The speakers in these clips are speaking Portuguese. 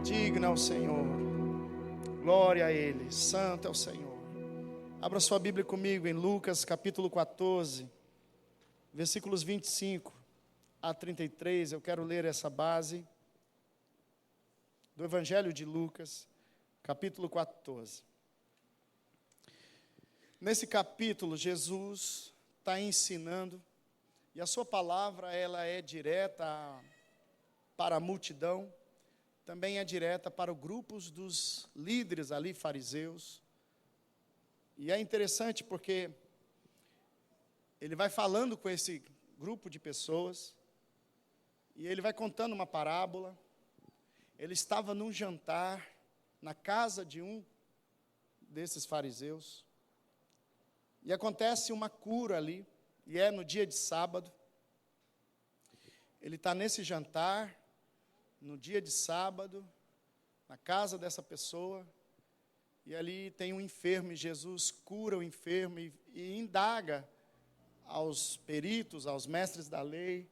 Digno é o Senhor, glória a Ele, santo é o Senhor. Abra sua Bíblia comigo em Lucas capítulo 14, versículos 25 a 33. Eu quero ler essa base do Evangelho de Lucas, capítulo 14. Nesse capítulo, Jesus está ensinando, e a sua palavra ela é direta para a multidão, também é direta para os grupos dos líderes ali, fariseus. E é interessante porque ele vai falando com esse grupo de pessoas, e ele vai contando uma parábola. Ele estava num jantar, na casa de um desses fariseus, e acontece uma cura ali, e é no dia de sábado. Ele está nesse jantar, no dia de sábado, na casa dessa pessoa, e ali tem um enfermo, e Jesus cura o enfermo e indaga aos peritos, aos mestres da lei,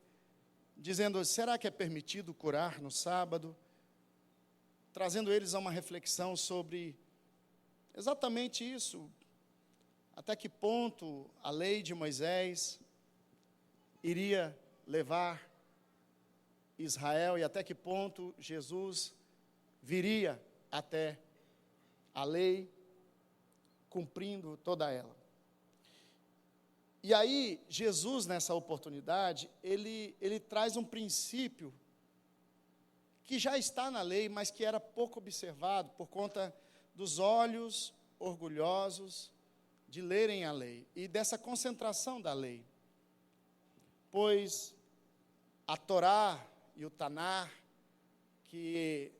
dizendo: será que é permitido curar no sábado? Trazendo eles a uma reflexão sobre exatamente isso. Até que ponto a lei de Moisés iria levar Israel, e até que ponto Jesus viria até a lei, cumprindo toda ela. E aí, Jesus, nessa oportunidade, ele traz um princípio que já está na lei, mas que era pouco observado por conta dos olhos orgulhosos de lerem a lei e dessa concentração da lei. Pois a Torá e o Tanar, que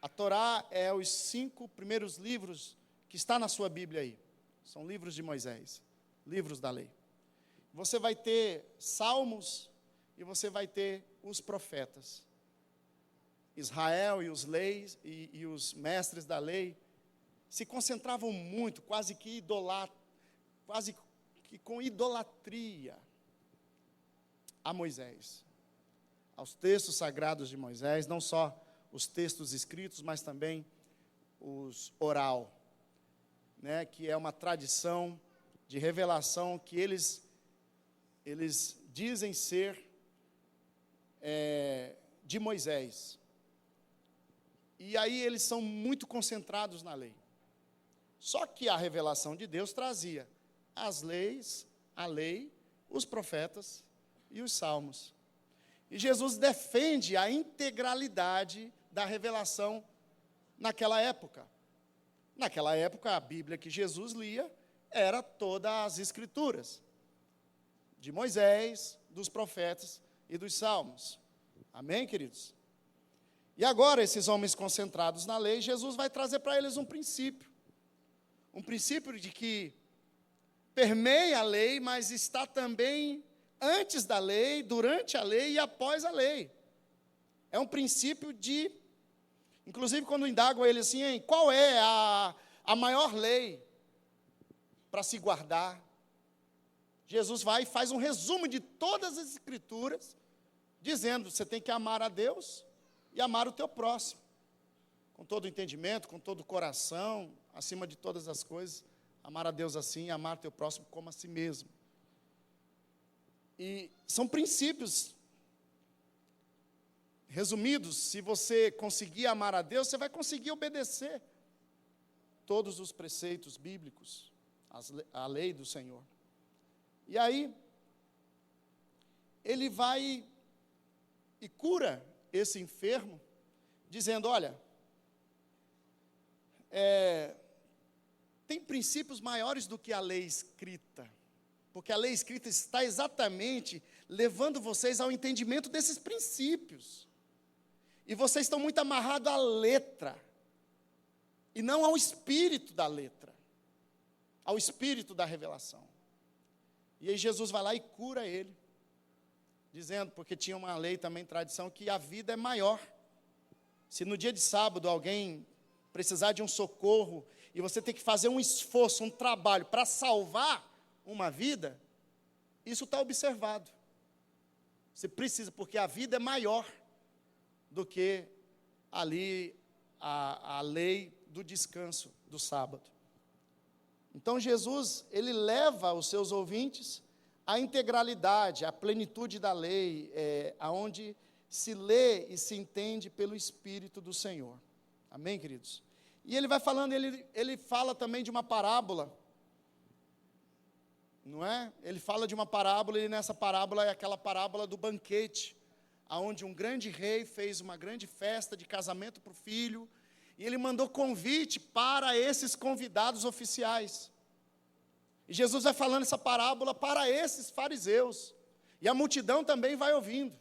a Torá é os 5 primeiros livros que está na sua Bíblia aí. São livros de Moisés, livros da lei. Você vai ter salmos e você vai ter os profetas. Israel e os leis e os mestres da lei se concentravam muito, quase que com idolatria a Moisés, aos textos sagrados de Moisés, não só os textos escritos, mas também os oral, né, que é uma tradição de revelação que eles dizem ser de Moisés. E aí eles são muito concentrados na lei. Só que a revelação de Deus trazia as leis, a lei, os profetas e os salmos. E Jesus defende a integralidade da revelação naquela época. Naquela época, a Bíblia que Jesus lia era todas as Escrituras, de Moisés, dos profetas e dos salmos. Amém, queridos? E agora, esses homens concentrados na lei, Jesus vai trazer para eles um princípio de que permeia a lei, mas está também antes da lei, durante a lei e após a lei. É um princípio de, inclusive quando indagam ele assim, qual é a maior lei para se guardar? Jesus vai e faz um resumo de todas as Escrituras, dizendo: você tem que amar a Deus e amar o teu próximo, com todo o entendimento, com todo o coração, acima de todas as coisas, amar a Deus assim, e amar o teu próximo como a si mesmo. E são princípios resumidos. Se você conseguir amar a Deus, você vai conseguir obedecer todos os preceitos bíblicos, a lei do Senhor. E aí, ele vai e cura esse enfermo, dizendo: olha, tem princípios maiores do que a lei escrita, porque a lei escrita está exatamente levando vocês ao entendimento desses princípios, e vocês estão muito amarrados à letra, e não ao espírito da letra, ao espírito da revelação. E aí Jesus vai lá e cura ele, dizendo, porque tinha uma lei também, tradição, que a vida é maior. Se no dia de sábado alguém precisar de um socorro, e você tem que fazer um esforço, um trabalho para salvar uma vida, isso está observado. Você precisa, porque a vida é maior do que ali a lei do descanso do sábado. Então Jesus, ele leva os seus ouvintes à integralidade, à plenitude da lei, aonde se lê e se entende pelo Espírito do Senhor. Amém, queridos? E ele vai falando, ele fala também de uma parábola, não é? Ele fala de uma parábola, e nessa parábola é aquela parábola do banquete, aonde um grande rei fez uma grande festa de casamento para o filho, e ele mandou convite para esses convidados oficiais. E Jesus vai falando essa parábola para esses fariseus, e a multidão também vai ouvindo.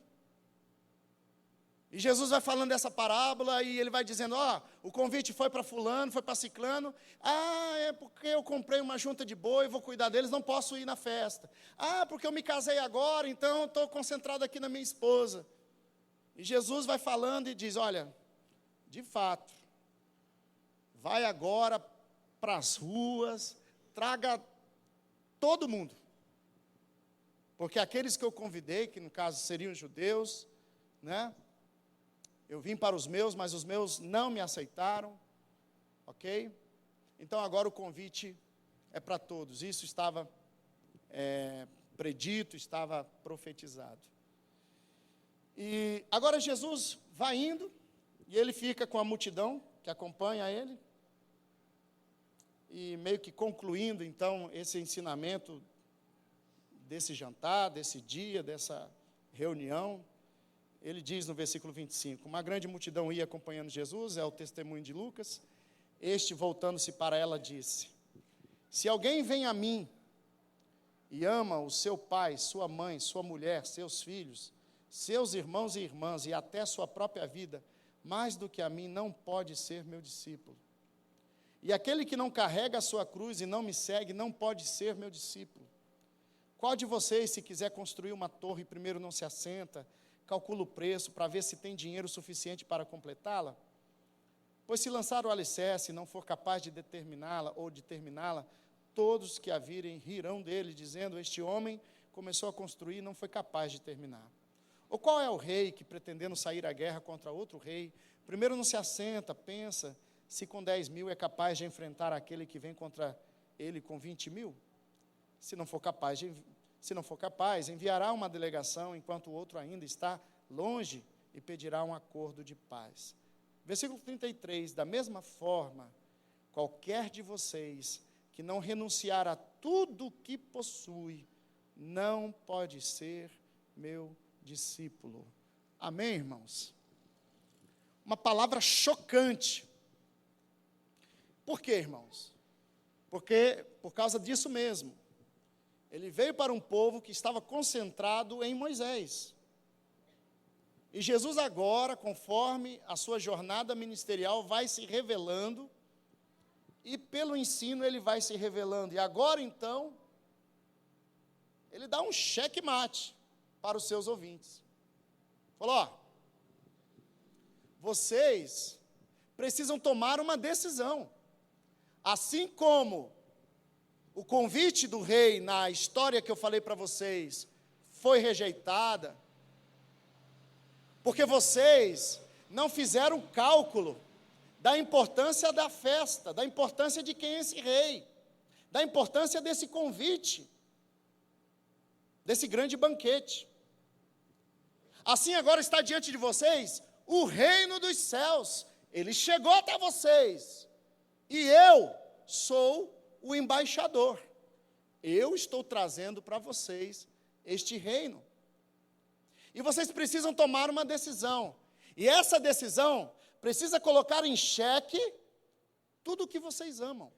E Jesus vai falando dessa parábola, e ele vai dizendo, o convite foi para fulano, foi para ciclano. É porque eu comprei uma junta de boi, vou cuidar deles, não posso ir na festa. Porque eu me casei agora, então estou concentrado aqui na minha esposa. E Jesus vai falando e diz, olha, de fato, vai agora para as ruas, traga todo mundo. Porque aqueles que eu convidei, que no caso seriam os judeus, né? Eu vim para os meus, mas os meus não me aceitaram, ok? Então agora o convite é para todos. Isso estava predito, estava profetizado. E agora Jesus vai indo, e ele fica com a multidão que acompanha ele, e meio que concluindo então esse ensinamento desse jantar, desse dia, dessa reunião. Ele diz no versículo 25, uma grande multidão ia acompanhando Jesus, é o testemunho de Lucas. Este, voltando-se para ela, disse, se alguém vem a mim e ama o seu pai, sua mãe, sua mulher, seus filhos, seus irmãos e irmãs, e até sua própria vida, mais do que a mim, não pode ser meu discípulo. E aquele que não carrega a sua cruz e não me segue, não pode ser meu discípulo. Qual de vocês, se quiser construir uma torre, primeiro não se assenta, calcula o preço para ver se tem dinheiro suficiente para completá-la? Pois se lançar o alicerce e não for capaz de determiná-la ou de terminá-la, todos que a virem rirão dele, dizendo, este homem começou a construir e não foi capaz de terminar. Ou qual é o rei que, pretendendo sair à guerra contra outro rei, primeiro não se assenta, pensa, se com 10.000 é capaz de enfrentar aquele que vem contra ele com 20.000? Se não for capaz, enviará uma delegação, enquanto o outro ainda está longe, e pedirá um acordo de paz. Versículo 33, da mesma forma, qualquer de vocês que não renunciar a tudo o que possui, não pode ser meu discípulo. Amém, irmãos? Uma palavra chocante. Por quê, irmãos? Porque, por causa disso mesmo, ele veio para um povo que estava concentrado em Moisés. E Jesus agora, conforme a sua jornada ministerial, vai se revelando, e pelo ensino ele vai se revelando. E agora, então, ele dá um checkmate para os seus ouvintes. Falou, vocês precisam tomar uma decisão. Assim como o convite do rei, na história que eu falei para vocês, foi rejeitada, porque vocês não fizeram cálculo da importância da festa, da importância de quem é esse rei, da importância desse convite, desse grande banquete. Assim agora está diante de vocês o reino dos céus, ele chegou até vocês, e eu sou o embaixador. Eu estou trazendo para vocês este reino. E vocês precisam tomar uma decisão. E essa decisão precisa colocar em xeque tudo o que vocês amam.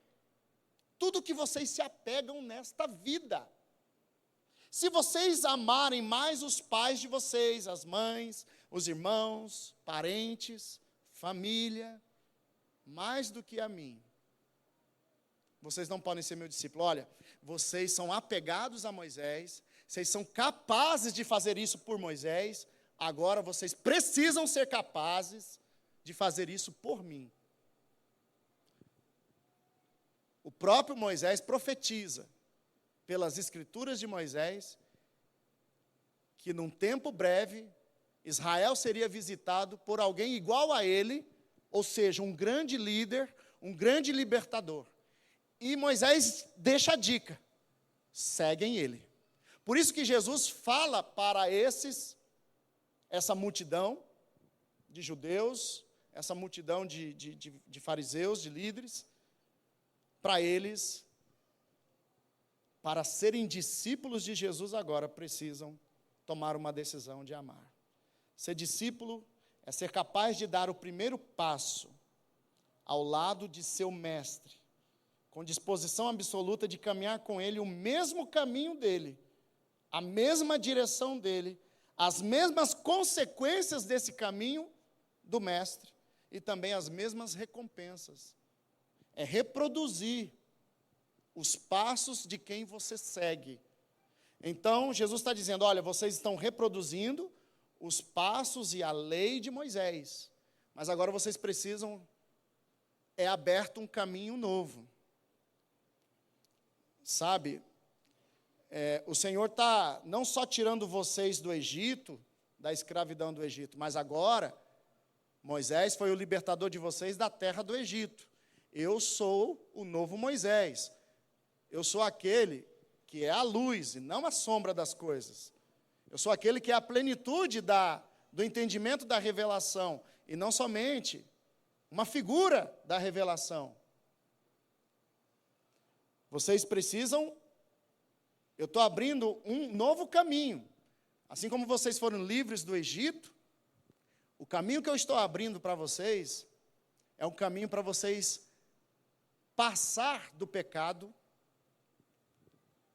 Tudo o que vocês se apegam nesta vida. Se vocês amarem mais os pais de vocês, as mães, os irmãos, parentes, família, mais do que a mim, vocês não podem ser meu discípulo. Olha, vocês são apegados a Moisés, vocês são capazes de fazer isso por Moisés, agora vocês precisam ser capazes de fazer isso por mim. O próprio Moisés profetiza, pelas escrituras de Moisés, que num tempo breve, Israel seria visitado por alguém igual a ele, ou seja, um grande líder, um grande libertador. E Moisés deixa a dica: seguem ele. Por isso que Jesus fala para essa multidão de judeus, essa multidão de fariseus, de líderes, para eles, para serem discípulos de Jesus agora, precisam tomar uma decisão de amar. Ser discípulo é ser capaz de dar o primeiro passo ao lado de seu mestre, com disposição absoluta de caminhar com ele o mesmo caminho dele, a mesma direção dele, as mesmas consequências desse caminho do mestre e também as mesmas recompensas. É reproduzir os passos de quem você segue. Então, Jesus está dizendo: olha, vocês estão reproduzindo os passos e a lei de Moisés, mas agora vocês precisam, é aberto um caminho novo. Sabe, o Senhor está não só tirando vocês do Egito, da escravidão do Egito, mas agora, Moisés foi o libertador de vocês da terra do Egito. Eu sou o novo Moisés. Eu sou aquele que é a luz e não a sombra das coisas. Eu sou aquele que é a plenitude do entendimento da revelação, e não somente uma figura da revelação. Vocês precisam, eu estou abrindo um novo caminho. Assim como vocês foram livres do Egito, o caminho que eu estou abrindo para vocês é um caminho para vocês passar do pecado,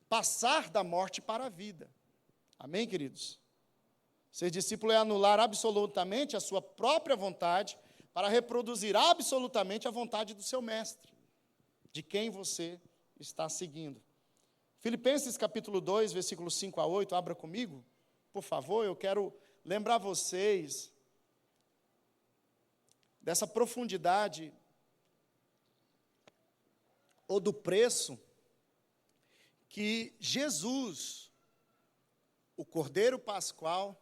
passar da morte para a vida. Amém, queridos? Ser discípulo é anular absolutamente a sua própria vontade para reproduzir absolutamente a vontade do seu mestre, de quem você está seguindo. Filipenses capítulo 2, versículos 5 a 8, abra comigo, por favor. Eu quero lembrar vocês dessa profundidade ou do preço que Jesus, o Cordeiro Pascual,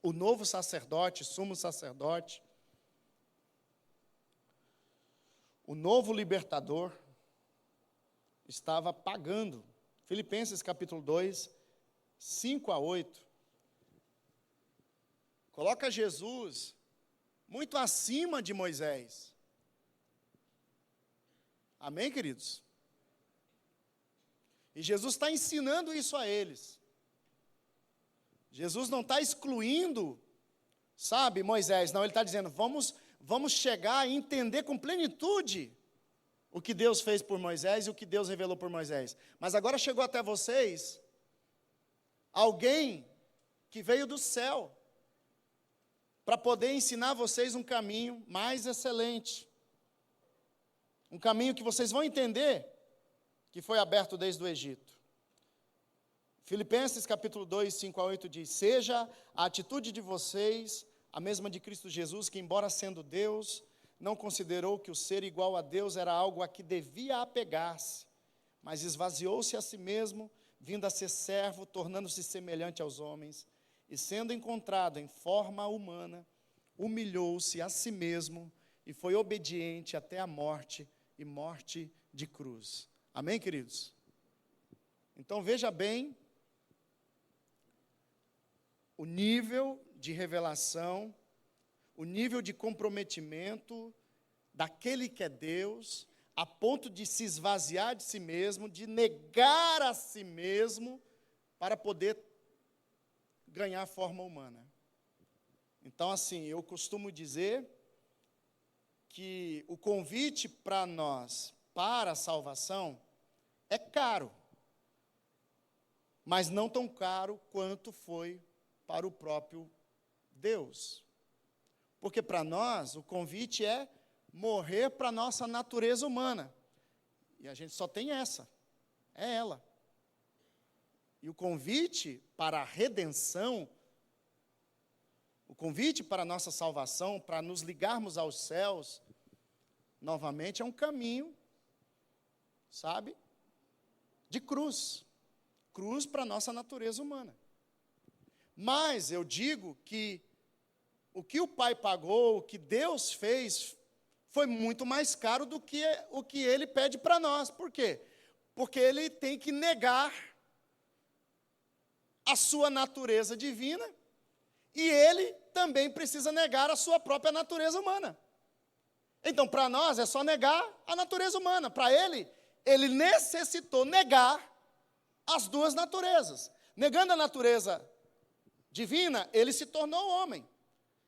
o novo sacerdote, sumo sacerdote, o novo libertador, estava pagando. Filipenses capítulo 2, 5 a 8. Coloca Jesus muito acima de Moisés. Amém, queridos? E Jesus está ensinando isso a eles. Jesus não está excluindo, sabe, Moisés. Não, ele está dizendo, vamos chegar a entender com plenitude o que Deus fez por Moisés e o que Deus revelou por Moisés. Mas agora chegou até vocês alguém que veio do céu para poder ensinar vocês um caminho mais excelente. Um caminho que vocês vão entender que foi aberto desde o Egito. Filipenses capítulo 2, 5 a 8 diz: seja a atitude de vocês a mesma de Cristo Jesus, que embora sendo Deus, não considerou que o ser igual a Deus era algo a que devia apegar-se, mas esvaziou-se a si mesmo, vindo a ser servo, tornando-se semelhante aos homens, e sendo encontrado em forma humana, humilhou-se a si mesmo e foi obediente até a morte, e morte de cruz. Amém, queridos? Então veja bem o nível de revelação, o nível de comprometimento daquele que é Deus, a ponto de se esvaziar de si mesmo, de negar a si mesmo, para poder ganhar forma humana. Então, assim, eu costumo dizer que o convite para nós, para a salvação, é caro, mas não tão caro quanto foi para o próprio Deus. Porque para nós, o convite é morrer para a nossa natureza humana. E a gente só tem essa, é ela. E o convite para a redenção, o convite para a nossa salvação, para nos ligarmos aos céus, novamente é um caminho, sabe, de cruz. Cruz para a nossa natureza humana. Mas eu digo que o Pai pagou, o que Deus fez foi muito mais caro do que o que ele pede para nós. Por quê? Porque ele tem que negar a sua natureza divina e ele também precisa negar a sua própria natureza humana. Então, para nós, é só negar a natureza humana. Para ele necessitou negar as duas naturezas. Negando a natureza divina, ele se tornou homem.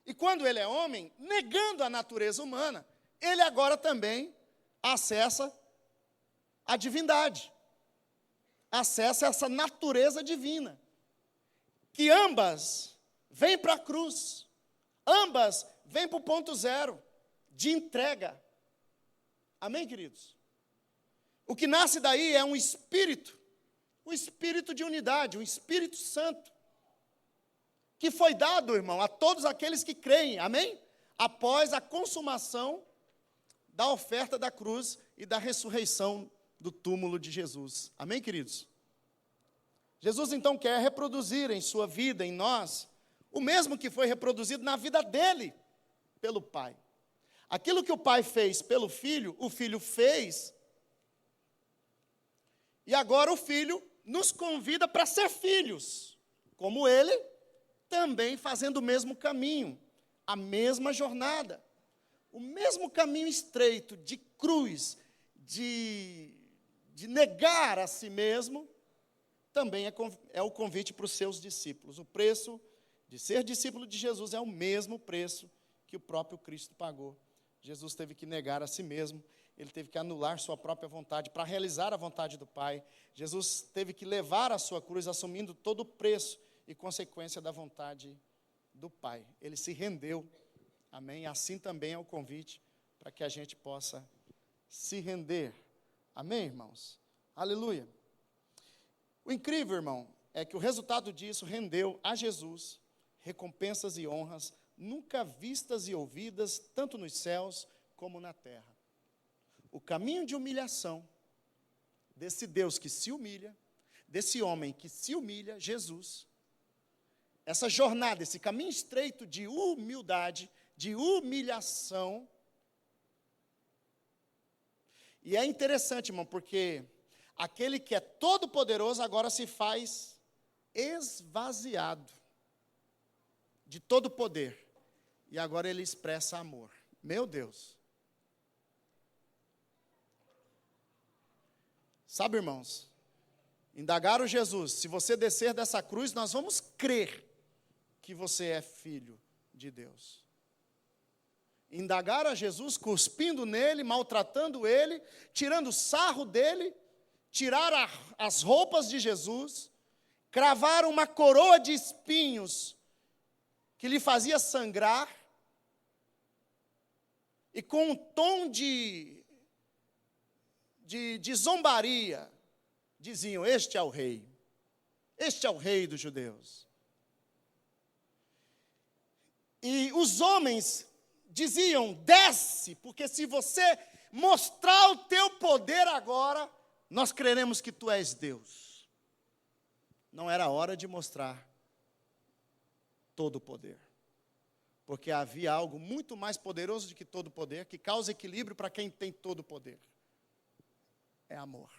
E quando ele é homem, negando a natureza humana, ele agora também acessa a divindade. Acessa essa natureza divina. Que ambas vêm para a cruz. Ambas vêm para o ponto zero de entrega. Amém, queridos? O que nasce daí é um espírito de unidade, um Espírito Santo, que foi dado, irmão, a todos aqueles que creem, amém? Após a consumação da oferta da cruz e da ressurreição do túmulo de Jesus. Amém, queridos? Jesus, então, quer reproduzir em sua vida, em nós, o mesmo que foi reproduzido na vida dele, pelo Pai. Aquilo que o Pai fez pelo Filho, o Filho fez, e agora o Filho nos convida para ser filhos, como ele, também fazendo o mesmo caminho, a mesma jornada, o mesmo caminho estreito de cruz, de negar a si mesmo, também é o convite para os seus discípulos. O preço de ser discípulo de Jesus é o mesmo preço que o próprio Cristo pagou. Jesus teve que negar a si mesmo, ele teve que anular sua própria vontade para realizar a vontade do Pai. Jesus teve que levar a sua cruz, assumindo todo o preço e consequência da vontade do Pai. Ele se rendeu, amém? Assim também é o convite para que a gente possa se render. Amém, irmãos? Aleluia. O incrível, irmão, é que o resultado disso rendeu a Jesus recompensas e honras nunca vistas e ouvidas, tanto nos céus como na terra. O caminho de humilhação desse Deus que se humilha, desse homem que se humilha, Jesus, essa jornada, esse caminho estreito de humildade, de humilhação. E é interessante, irmão, porque aquele que é todo poderoso agora se faz esvaziado de todo poder. E agora ele expressa amor. Meu Deus. Sabe, irmãos, indagaram Jesus, se você descer dessa cruz, nós vamos crer que você é filho de Deus. Indagaram a Jesus, cuspindo nele, maltratando ele, tirando sarro dele, tiraram as roupas de Jesus, cravaram uma coroa de espinhos que lhe fazia sangrar, e com um tom de zombaria, diziam, este é o rei dos judeus. E os homens diziam, desce, porque se você mostrar o teu poder agora, nós creremos que tu és Deus. Não era hora de mostrar todo o poder, porque havia algo muito mais poderoso do que todo o poder, que causa equilíbrio para quem tem todo o poder. É amor.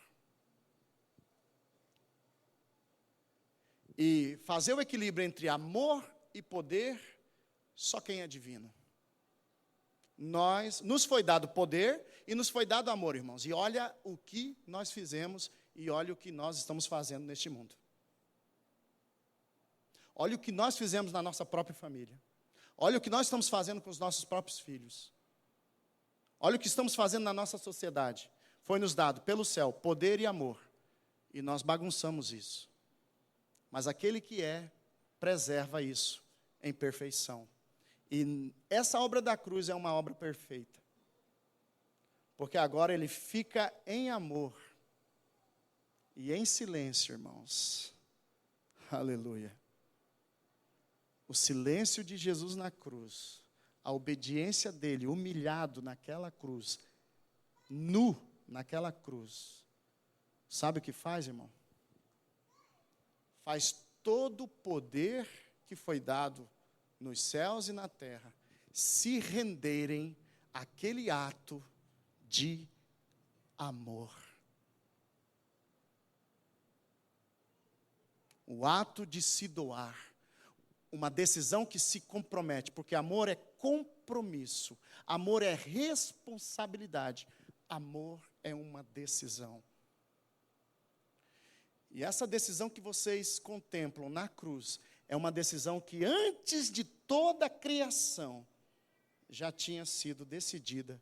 E fazer o equilíbrio entre amor e poder, só quem é divino. Nos foi dado poder e nos foi dado amor, irmãos. E olha o que nós fizemos e olha o que nós estamos fazendo neste mundo. Olha o que nós fizemos na nossa própria família. Olha o que nós estamos fazendo com os nossos próprios filhos. Olha o que estamos fazendo na nossa sociedade. Foi nos dado pelo céu poder e amor. E nós bagunçamos isso. Mas aquele que preserva isso em perfeição. E essa obra da cruz é uma obra perfeita. Porque agora ele fica em amor. E em silêncio, irmãos. Aleluia. O silêncio de Jesus na cruz, a obediência dele, humilhado naquela cruz, nu naquela cruz, sabe o que faz, irmão? Faz todo o poder que foi dado nos céus e na terra se renderem aquele ato de amor. O ato de se doar. Uma decisão que se compromete, porque amor é compromisso, amor é responsabilidade, amor é uma decisão. E essa decisão que vocês contemplam na cruz, é uma decisão que antes de toda a criação, já tinha sido decidida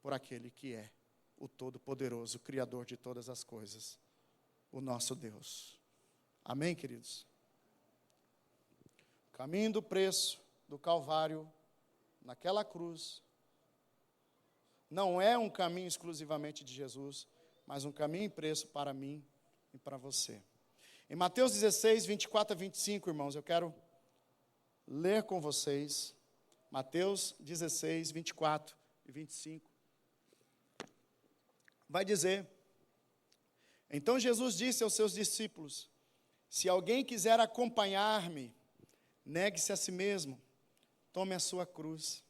por aquele que é o Todo-Poderoso, o Criador de todas as coisas, o nosso Deus. Amém, queridos? O caminho do preço do Calvário, naquela cruz, não é um caminho exclusivamente de Jesus, mas um caminho e preço para mim e para você. Em Mateus 16, 24 a 25, irmãos, eu quero ler com vocês, Mateus 16, 24 e 25. Vai dizer: então Jesus disse aos seus discípulos: se alguém quiser acompanhar-me, negue-se a si mesmo, tome a sua cruz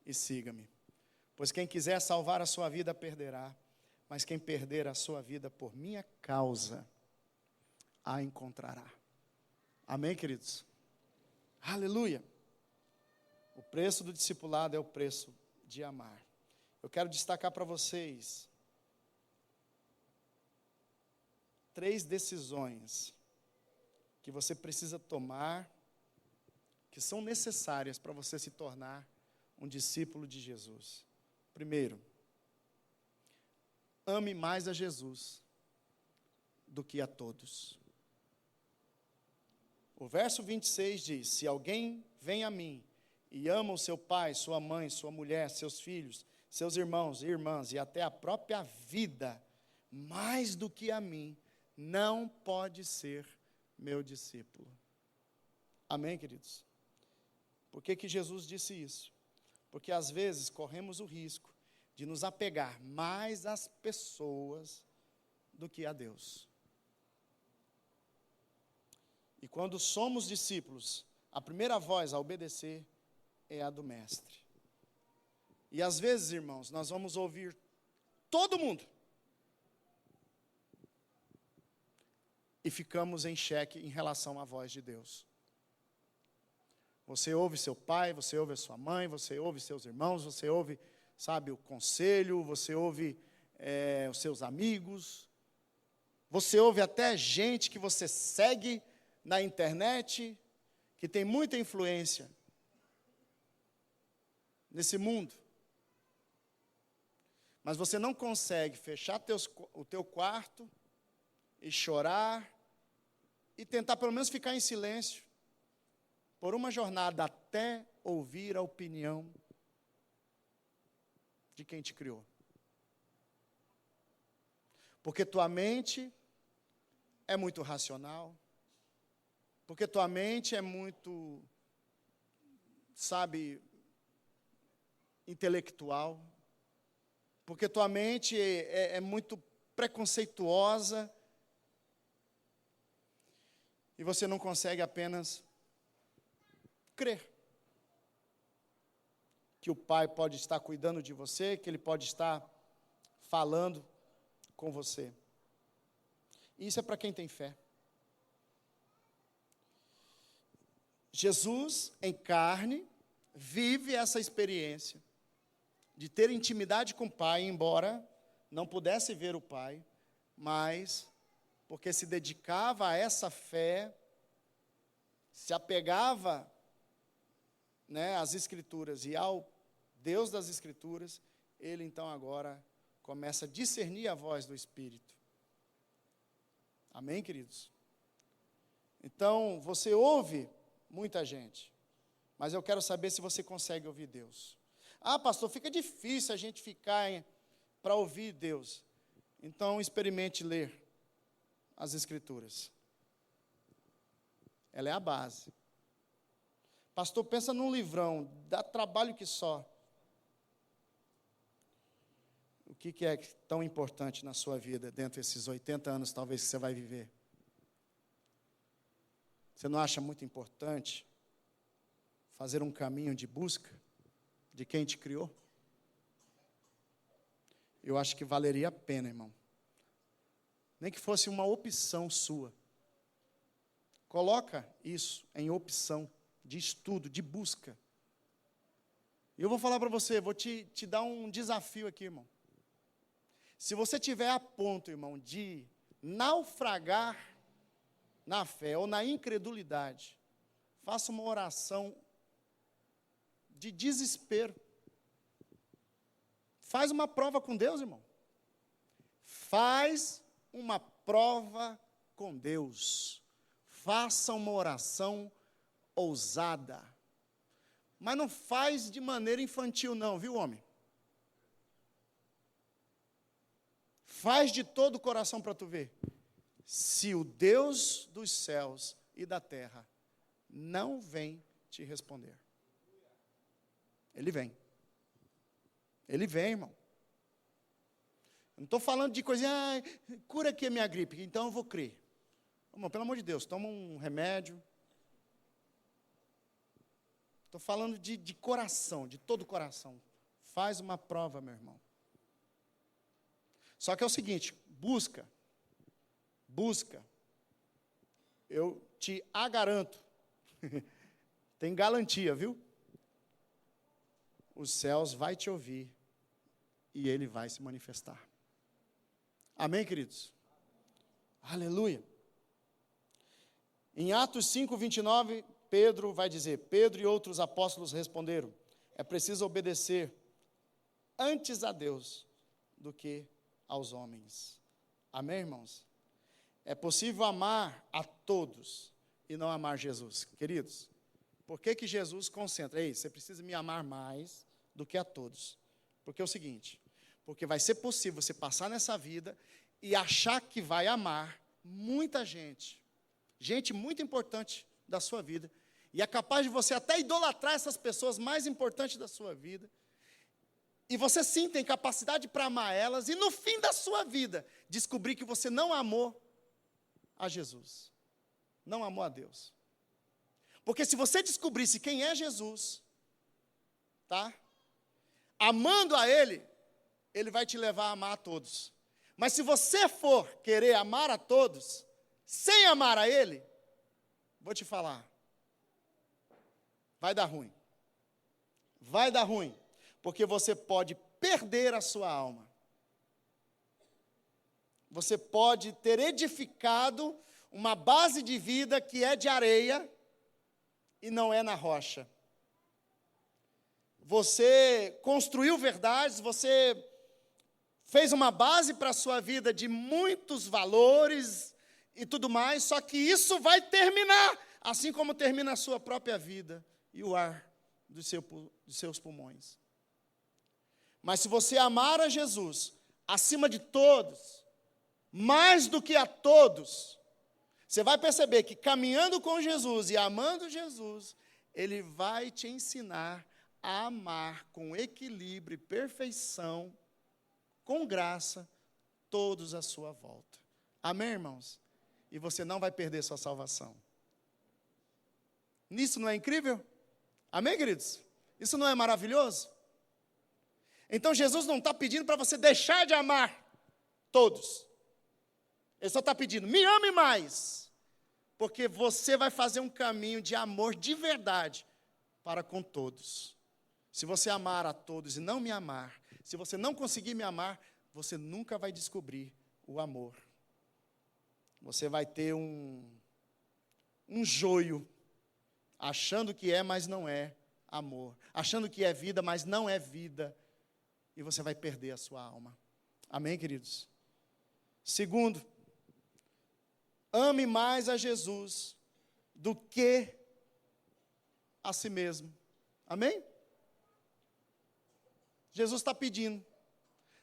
e siga-me. Pois quem quiser salvar a sua vida, perderá. Mas quem perder a sua vida por minha causa, a encontrará. Amém, queridos? Aleluia! O preço do discipulado é o preço de amar. Eu quero destacar para vocês 3 decisões que você precisa tomar, que são necessárias para você se tornar um discípulo de Jesus. Primeiro, ame mais a Jesus do que a todos. O verso 26 diz: se alguém vem a mim e ama o seu pai, sua mãe, sua mulher, seus filhos, seus irmãos e irmãs, e até a própria vida, mais do que a mim, não pode ser meu discípulo. Amém, queridos? Por que Jesus disse isso? Porque às vezes corremos o risco de nos apegar mais às pessoas do que a Deus. E quando somos discípulos, a primeira voz a obedecer é a do Mestre. E às vezes, irmãos, nós vamos ouvir todo mundo e ficamos em xeque em relação à voz de Deus. Você ouve seu pai, você ouve a sua mãe, você ouve seus irmãos, você ouve, sabe, o conselho, você ouve os seus amigos, você ouve até gente que você segue na internet, que tem muita influência nesse mundo. Mas você não consegue fechar o teu quarto e chorar e tentar pelo menos ficar em silêncio por uma jornada até ouvir a opinião de quem te criou. Porque tua mente é muito racional, porque tua mente é muito, sabe, intelectual, porque tua mente é muito preconceituosa, e você não consegue apenas crer que o Pai pode estar cuidando de você, que Ele pode estar falando com você. Isso é para quem tem fé. Jesus, em carne, vive essa experiência de ter intimidade com o Pai, embora não pudesse ver o Pai, mas porque se dedicava a essa fé, se apegava, às Escrituras e ao Deus das Escrituras, ele então agora começa a discernir a voz do Espírito. Amém, queridos? Então, você ouve muita gente, mas eu quero saber se você consegue ouvir Deus. Ah, pastor, fica difícil a gente ficar para ouvir Deus. Então, experimente ler as Escrituras. Ela é a base. Pastor, pensa num livrão, dá trabalho que só. O que é tão importante na sua vida, dentro desses 80 anos, talvez, que você vai viver? Você não acha muito importante fazer um caminho de busca, de quem te criou? Eu acho que valeria a pena, irmão. Nem que fosse uma opção sua. Coloca isso em opção de estudo, de busca. E eu vou falar para você, vou te dar um desafio aqui, irmão. Se você tiver a ponto, irmão, de naufragar na fé ou na incredulidade, faça uma oração de desespero. Faz uma prova com Deus, irmão. Faz uma prova com Deus. Faça uma oração ousada. Mas não faz de maneira infantil não, viu, homem? Faz de todo o coração para tu ver. Se o Deus dos céus e da terra não vem te responder. Ele vem. Ele vem, irmão. Eu não estou falando de coisa, cura aqui a minha gripe, então eu vou crer. Irmão, pelo amor de Deus, toma um remédio. Estou falando de coração, de todo o coração. Faz uma prova, meu irmão. Só que é o seguinte, busca. Eu te agaranto, tem garantia, viu? Os céus vai te ouvir e ele vai se manifestar. Amém, queridos? Aleluia. Em Atos 5:29, Pedro vai dizer, Pedro e outros apóstolos responderam, é preciso obedecer antes a Deus do que aos homens. Amém, irmãos? É possível amar a todos e não amar Jesus. Queridos, por que Jesus concentra? Ei, você precisa me amar mais do que a todos. Porque é o seguinte, porque vai ser possível você passar nessa vida e achar que vai amar muita gente muito importante da sua vida, e é capaz de você até idolatrar essas pessoas mais importantes da sua vida, e você sim tem capacidade para amar elas, e no fim da sua vida, descobrir que você não amou a Jesus, não amou a Deus. Porque se você descobrisse quem é Jesus, tá? Amando a Ele, Ele vai te levar a amar a todos. Mas se você for querer amar a todos, sem amar a Ele, vou te falar, vai dar ruim. Vai dar ruim, porque você pode perder a sua alma. Você pode ter edificado uma base de vida que é de areia e não é na rocha. Você construiu verdades, você fez uma base para a sua vida de muitos valores e tudo mais, só que isso vai terminar, assim como termina a sua própria vida e o ar dos seus pulmões. Mas se você amar a Jesus, acima de todos, mais do que a todos, você vai perceber que caminhando com Jesus e amando Jesus, Ele vai te ensinar a amar com equilíbrio e perfeição, com graça, todos à sua volta. Amém, irmãos? E você não vai perder sua salvação. Nisso não é incrível? Amém, queridos? Isso não é maravilhoso? Então Jesus não está pedindo para você deixar de amar todos. Ele só está pedindo, me ame mais. Porque você vai fazer um caminho de amor de verdade para com todos. Se você amar a todos e não me amar, se você não conseguir me amar, você nunca vai descobrir o amor. Você vai ter um joio, achando que é, mas não é amor. Achando que é vida, mas não é vida. E você vai perder a sua alma. Amém, queridos? Segundo, ame mais a Jesus do que a si mesmo. Amém? Jesus está pedindo.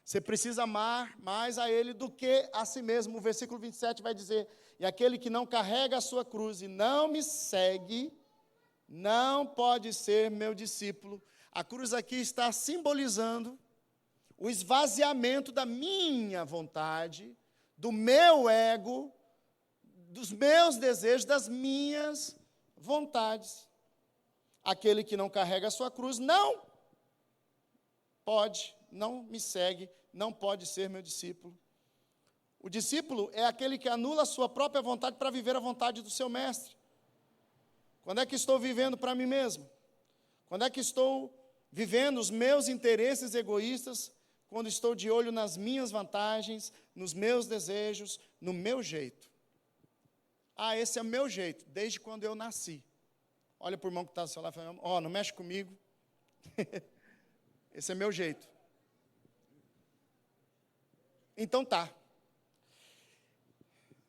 Você precisa amar mais a Ele do que a si mesmo. O versículo 27 vai dizer, e aquele que não carrega a sua cruz e não me segue, não pode ser meu discípulo. A cruz aqui está simbolizando o esvaziamento da minha vontade, do meu ego, dos meus desejos, das minhas vontades. Aquele que não carrega a sua cruz, não não me segue, não pode ser meu discípulo. O discípulo é aquele que anula a sua própria vontade para viver a vontade do seu mestre. Quando é que estou vivendo para mim mesmo? Quando é que estou vivendo os meus interesses egoístas? Quando estou de olho nas minhas vantagens, nos meus desejos, no meu jeito. Ah, esse é o meu jeito, desde quando eu nasci. Olha para o irmão que está do seu lado e fala, ó, não mexe comigo. Esse é meu jeito. Então tá.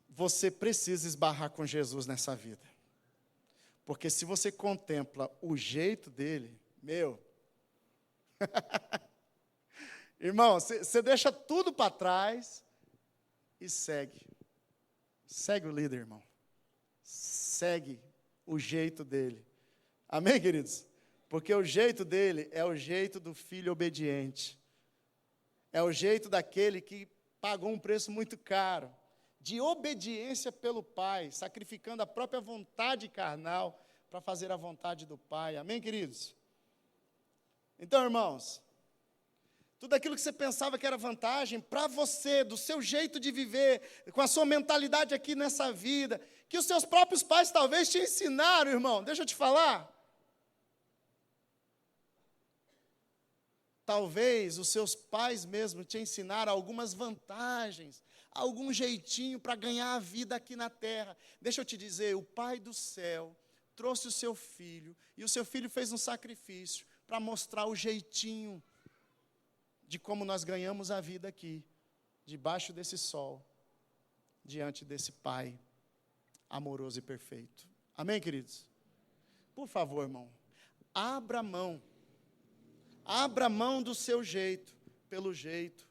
Você precisa esbarrar com Jesus nessa vida. Porque se você contempla o jeito dele, meu... Irmão, você deixa tudo para trás e segue. Segue o líder, irmão. Segue o jeito dele. Amém, queridos? Porque o jeito dele é o jeito do filho obediente. É o jeito daquele que pagou um preço muito caro, de obediência pelo Pai, sacrificando a própria vontade carnal para fazer a vontade do Pai. Amém, queridos? Então, irmãos, tudo aquilo que você pensava que era vantagem, para você, do seu jeito de viver, com a sua mentalidade aqui nessa vida, que os seus próprios pais talvez te ensinaram, irmão, deixa eu te falar. Talvez os seus pais mesmo te ensinaram algumas vantagens, algum jeitinho para ganhar a vida aqui na terra. Deixa eu te dizer, o Pai do céu trouxe o seu filho, e o seu filho fez um sacrifício para mostrar o jeitinho de como nós ganhamos a vida aqui, debaixo desse sol, diante desse Pai amoroso e perfeito. Amém, queridos? Por favor, irmão, abra mão do seu jeito, pelo jeito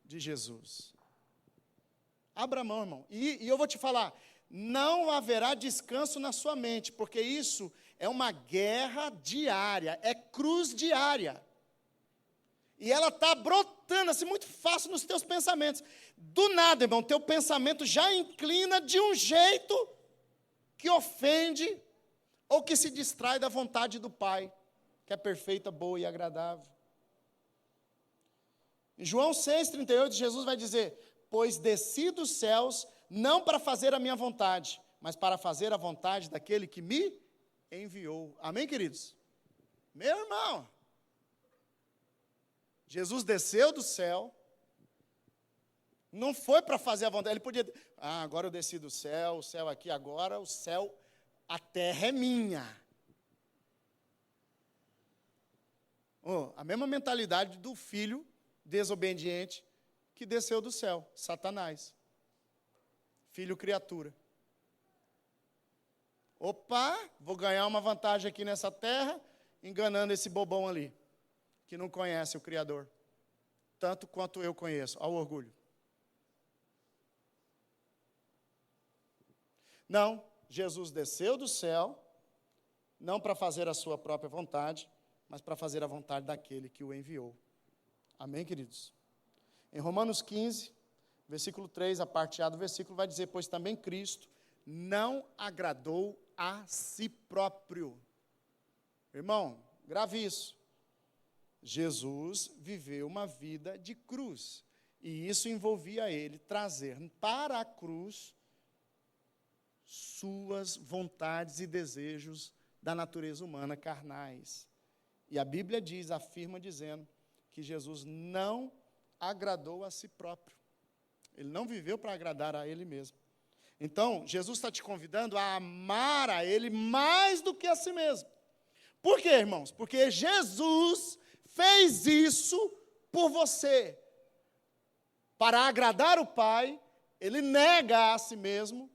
de Jesus. Abra mão, irmão, e eu vou te falar, não haverá descanso na sua mente, porque isso é uma guerra diária, é cruz diária. E ela está brotando assim muito fácil nos teus pensamentos. Do nada, irmão, teu pensamento já inclina de um jeito que ofende ou que se distrai da vontade do Pai, que é perfeita, boa e agradável. Em João 6,38, Jesus vai dizer, pois desci dos céus, não para fazer a minha vontade, mas para fazer a vontade daquele que me enviou. Amém, queridos? Meu irmão, Jesus desceu do céu, não foi para fazer a vontade, ele podia, agora eu desci do céu, o céu aqui, agora o céu, a terra é minha. A mesma mentalidade do filho desobediente que desceu do céu, Satanás. Filho criatura. Opa, vou ganhar uma vantagem aqui nessa terra, enganando esse bobão ali, que não conhece o Criador, tanto quanto eu conheço, ao orgulho. Não, Jesus desceu do céu, não para fazer a sua própria vontade, mas para fazer a vontade daquele que o enviou. Amém, queridos? Em Romanos 15, versículo 3, a parte A do versículo vai dizer, pois também Cristo não agradou a si próprio. Irmão, grave isso. Jesus viveu uma vida de cruz, e isso envolvia ele trazer para a cruz suas vontades e desejos da natureza humana carnais. E a Bíblia afirma dizendo que Jesus não agradou a si próprio. Ele não viveu para agradar a ele mesmo. Então, Jesus está te convidando a amar a ele mais do que a si mesmo. Por quê, irmãos? Porque Jesus fez isso por você. Para agradar o Pai, ele nega a si mesmo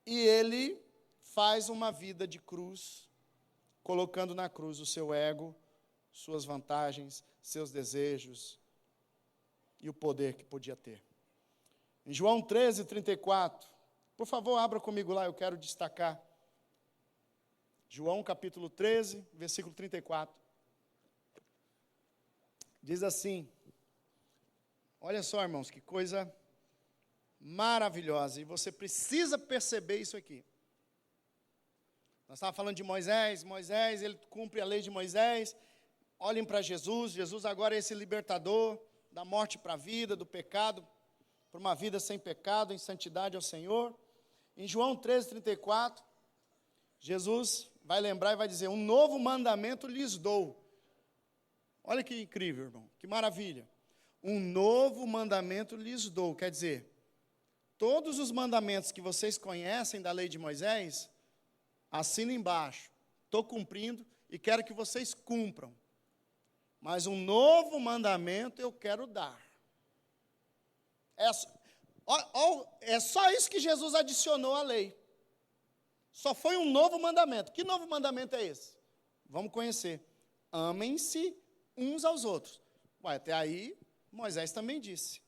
e ele faz uma vida de cruz, colocando na cruz o seu ego, suas vantagens, seus desejos e o poder que podia ter. Em João 13:34, por favor, abra comigo lá, eu quero destacar. João capítulo 13, versículo 34. Diz assim, olha só, irmãos, que coisa maravilhosa, e você precisa perceber isso aqui. Nós estávamos falando de Moisés, ele cumpre a lei de Moisés, olhem para Jesus. Jesus agora é esse libertador da morte para a vida, do pecado, para uma vida sem pecado, em santidade ao Senhor. Em João 13:34, Jesus vai lembrar e vai dizer: um novo mandamento lhes dou. Olha que incrível, irmão, que maravilha. Um novo mandamento lhes dou, quer dizer, todos os mandamentos que vocês conhecem da lei de Moisés, assina embaixo, estou cumprindo e quero que vocês cumpram. Mas um novo mandamento eu quero dar. É só isso que Jesus adicionou à lei. Só foi um novo mandamento. Que novo mandamento é esse? Vamos conhecer. Amem-se uns aos outros. Ué, até aí, Moisés também disse: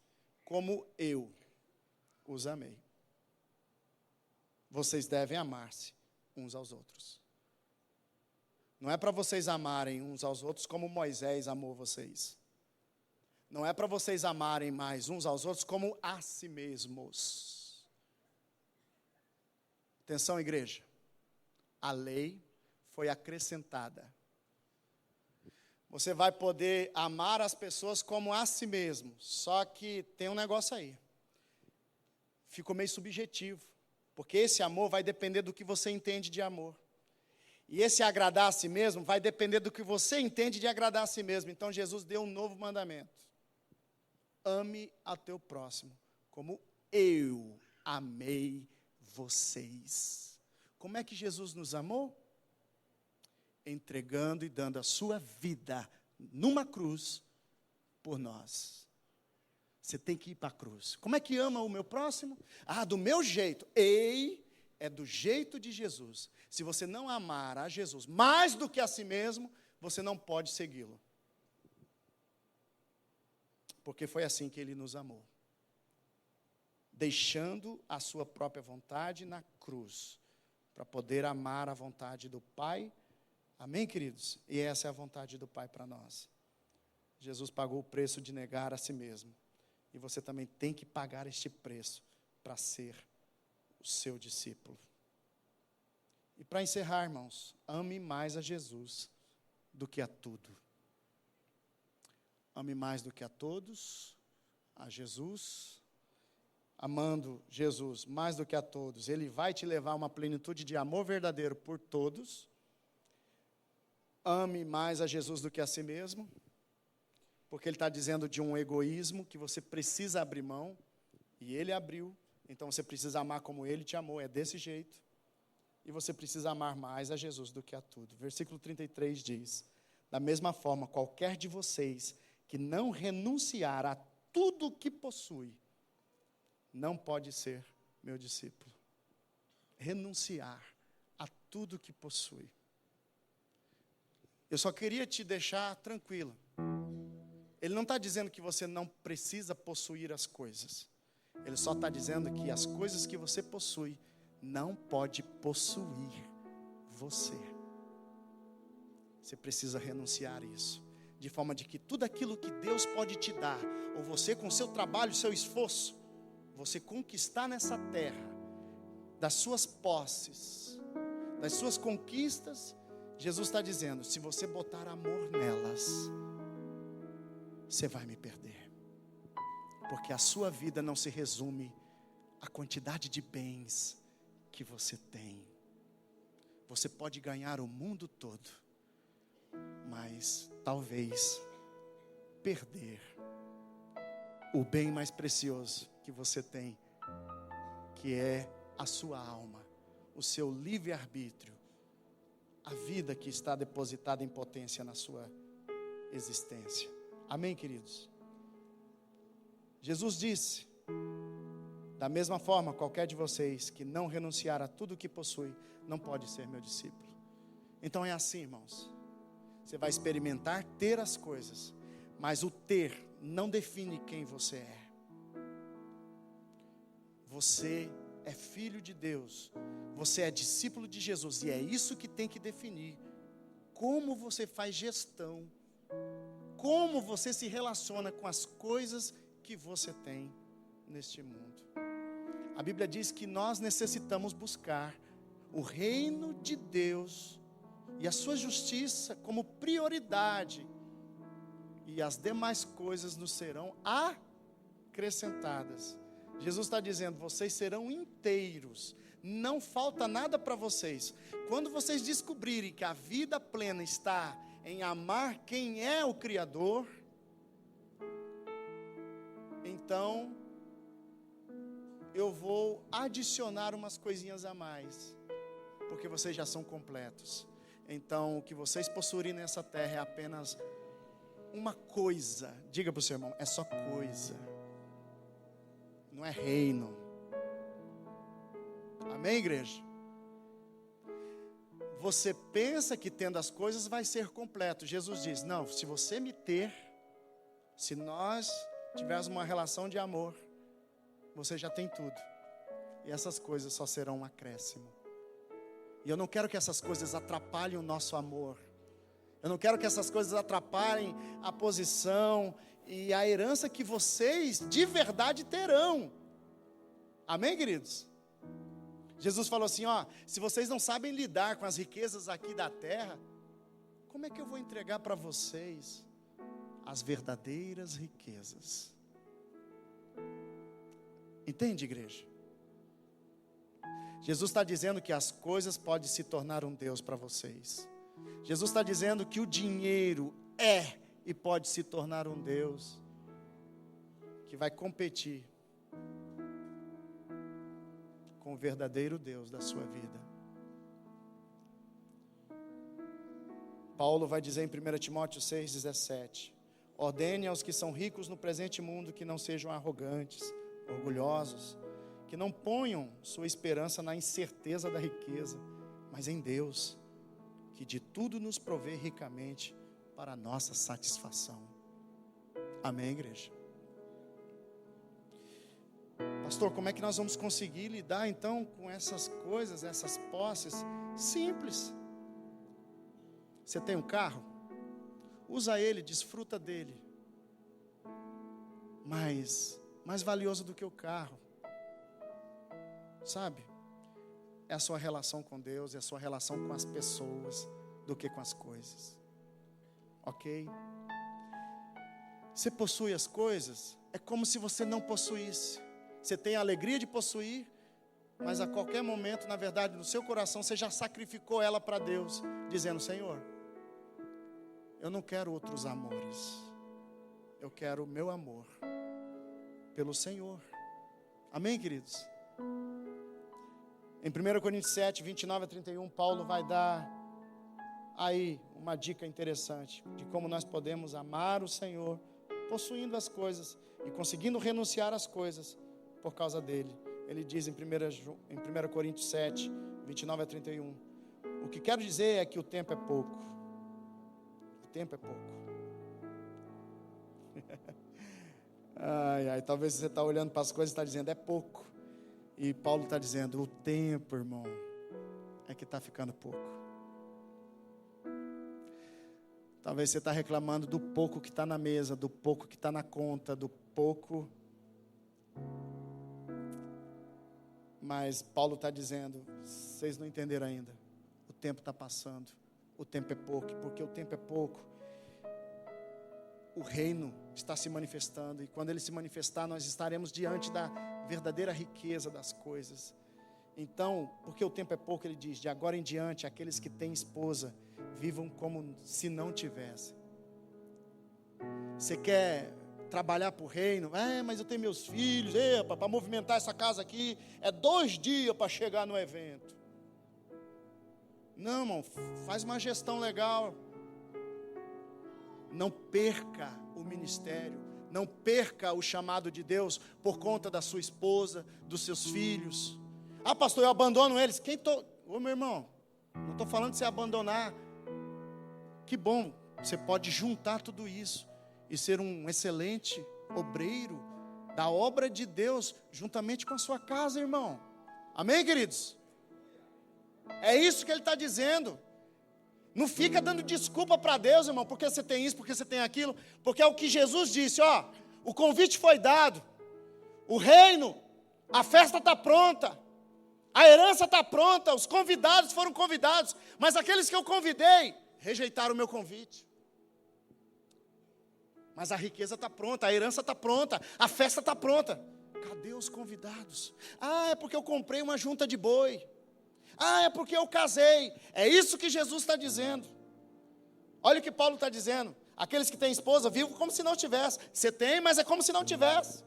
como eu os amei. Vocês devem amar-se uns aos outros. Não é para vocês amarem uns aos outros como Moisés amou vocês. Não é para vocês amarem mais uns aos outros como a si mesmos. Atenção, igreja. A lei foi acrescentada. Você vai poder amar as pessoas como a si mesmo. Só que tem um negócio aí. Ficou meio subjetivo. Porque esse amor vai depender do que você entende de amor. E esse agradar a si mesmo vai depender do que você entende de agradar a si mesmo. Então Jesus deu um novo mandamento. Ame a teu próximo como eu amei vocês. Como é que Jesus nos amou? Entregando e dando a sua vida numa cruz por nós. Você tem que ir para a cruz. Como é que ama o meu próximo? Ah, do meu jeito. É do jeito de Jesus. Se você não amar a Jesus mais do que a si mesmo, você não pode segui-lo. Porque foi assim que ele nos amou. Deixando a sua própria vontade na cruz, para poder amar a vontade do Pai. Amém, queridos? E essa é a vontade do Pai para nós. Jesus pagou o preço de negar a si mesmo. E você também tem que pagar este preço para ser o seu discípulo. E para encerrar, irmãos, ame mais a Jesus do que a tudo. Ame mais do que a todos, a Jesus. Amando Jesus mais do que a todos, Ele vai te levar a uma plenitude de amor verdadeiro por todos. Ame mais a Jesus do que a si mesmo, porque Ele está dizendo de um egoísmo que você precisa abrir mão, e Ele abriu, então você precisa amar como Ele te amou, é desse jeito. E você precisa amar mais a Jesus do que a tudo. Versículo 33 diz: da mesma forma, qualquer de vocês que não renunciar a tudo o que possui, não pode ser meu discípulo. Renunciar a tudo que possui. Eu só queria te deixar tranquilo. Ele não está dizendo que você não precisa possuir as coisas. Ele só está dizendo que as coisas que você possui não pode possuir você. Você precisa renunciar a isso. De forma de que tudo aquilo que Deus pode te dar, ou você com seu trabalho, seu esforço, você conquistar nessa terra, das suas posses, das suas conquistas, Jesus está dizendo: se você botar amor nelas, você vai me perder. Porque a sua vida não se resume à quantidade de bens que você tem. Você pode ganhar o mundo todo, mas talvez perder o bem mais precioso que você tem, que é a sua alma, o seu livre-arbítrio, a vida que está depositada em potência na sua existência. Amém, queridos? Jesus disse: da mesma forma, qualquer de vocês que não renunciar a tudo o que possui, não pode ser meu discípulo. Então é assim, irmãos. Você vai experimentar ter as coisas, mas o ter não define quem você é. Você é filho de Deus, você é discípulo de Jesus, e é isso que tem que definir como você faz gestão, como você se relaciona com as coisas que você tem neste mundo. A Bíblia diz que nós necessitamos buscar o reino de Deus e a sua justiça como prioridade e as demais coisas nos serão acrescentadas. Jesus está dizendo, vocês serão inteiros, não falta nada para vocês. Quando vocês descobrirem que a vida plena está em amar quem é o Criador, então eu vou adicionar umas coisinhas a mais, porque vocês já são completos. Então o que vocês possuírem nessa terra é apenas uma coisa. Diga para o seu irmão, é só coisa, não é reino. Amém, igreja? Você pensa que tendo as coisas vai ser completo. Jesus diz, não, se você me ter, se nós tivermos uma relação de amor, você já tem tudo. E essas coisas só serão um acréscimo. E eu não quero que essas coisas atrapalhem o nosso amor. Eu não quero que essas coisas atrapalhem a posição e a herança que vocês de verdade terão. Amém, queridos? Jesus falou assim, ó, se vocês não sabem lidar com as riquezas aqui da terra, como é que eu vou entregar para vocês as verdadeiras riquezas? Entende, igreja? Jesus está dizendo que as coisas podem se tornar um Deus para vocês. Jesus está dizendo que o dinheiro é e pode se tornar um Deus que vai competir com o verdadeiro Deus da sua vida. Paulo vai dizer em 1 Timóteo 6,17: ordene aos que são ricos no presente mundo que não sejam arrogantes, orgulhosos, que não ponham sua esperança na incerteza da riqueza, mas em Deus, que de tudo nos provê ricamente para a nossa satisfação. Amém, igreja? Pastor, como é que nós vamos conseguir lidar então com essas coisas, essas posses? Simples. Você tem um carro? Usa ele, desfruta dele. Mas mais valioso do que o carro, sabe? É a sua relação com Deus, é a sua relação com as pessoas, do que com as coisas. Ok? Você possui as coisas, é como se você não possuísse. Você tem a alegria de possuir, mas a qualquer momento, na verdade, no seu coração, você já sacrificou ela para Deus, dizendo, Senhor, eu não quero outros amores, eu quero o meu amor pelo Senhor. Amém, queridos? Em 1 Coríntios 7, 29 a 31, Paulo vai dar aí uma dica interessante de como nós podemos amar o Senhor, possuindo as coisas e conseguindo renunciar às coisas por causa dele. Ele diz em 1 Coríntios 7, 29 a 31, o que quero dizer é que o tempo é pouco. O tempo é pouco. Talvez você está olhando para as coisas e está dizendo, é pouco. E Paulo está dizendo, o tempo, irmão, é que está ficando pouco. Talvez você está reclamando do pouco que está na mesa, do pouco que está na conta, do pouco. Mas Paulo está dizendo, vocês não entenderam ainda. O tempo está passando, o tempo é pouco, porque o tempo é pouco. O reino está se manifestando, e quando ele se manifestar, nós estaremos diante da verdadeira riqueza das coisas. Então, porque o tempo é pouco, ele diz, de agora em diante, aqueles que têm esposa, vivam como se não tivessem. Você quer trabalhar para o reino? Mas eu tenho meus filhos, para movimentar essa casa aqui, é 2 dias para chegar no evento. Não, irmão, faz uma gestão legal. Não perca o ministério, não perca o chamado de Deus por conta da sua esposa, dos seus filhos. Ah, pastor, eu abandono eles. Ô, meu irmão, não estou falando de você abandonar. Que bom, você pode juntar tudo isso e ser um excelente obreiro da obra de Deus, juntamente com a sua casa, irmão. Amém, queridos? É isso que ele está dizendo. Não fica dando desculpa para Deus, irmão, porque você tem isso, porque você tem aquilo, porque é o que Jesus disse, ó, o convite foi dado, o reino, a festa está pronta, a herança está pronta, os convidados foram convidados, mas aqueles que eu convidei, rejeitaram o meu convite. Mas a riqueza está pronta, a herança está pronta, a festa está pronta. Cadê os convidados? Ah, é porque eu comprei uma junta de boi. Ah, é porque eu casei. É isso que Jesus está dizendo. Olha o que Paulo está dizendo. Aqueles que têm esposa, vivam como se não tivesse. Você tem, mas é como se não tivesse.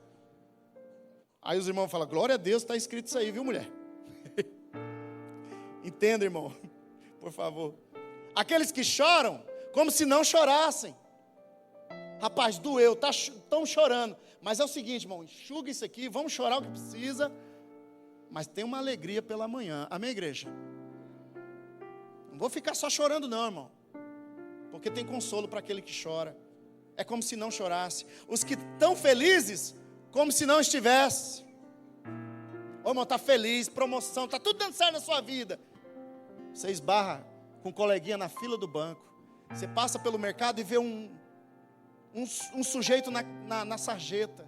Aí os irmãos falam, glória a Deus, está escrito isso aí, viu, mulher? Entenda, irmão, por favor. Aqueles que choram, como se não chorassem. Rapaz, doeu, estão chorando. Mas é o seguinte, irmão, enxuga isso aqui, vamos chorar o que precisa. Mas tem uma alegria pela manhã. Amém, igreja? Não vou ficar só chorando não, irmão. Porque tem consolo para aquele que chora. É como se não chorasse. Os que estão felizes, como se não estivesse. Ô, irmão, está feliz, promoção, está tudo dando certo na sua vida. Você esbarra com um coleguinha na fila do banco. Você passa pelo mercado e vê um sujeito na sarjeta.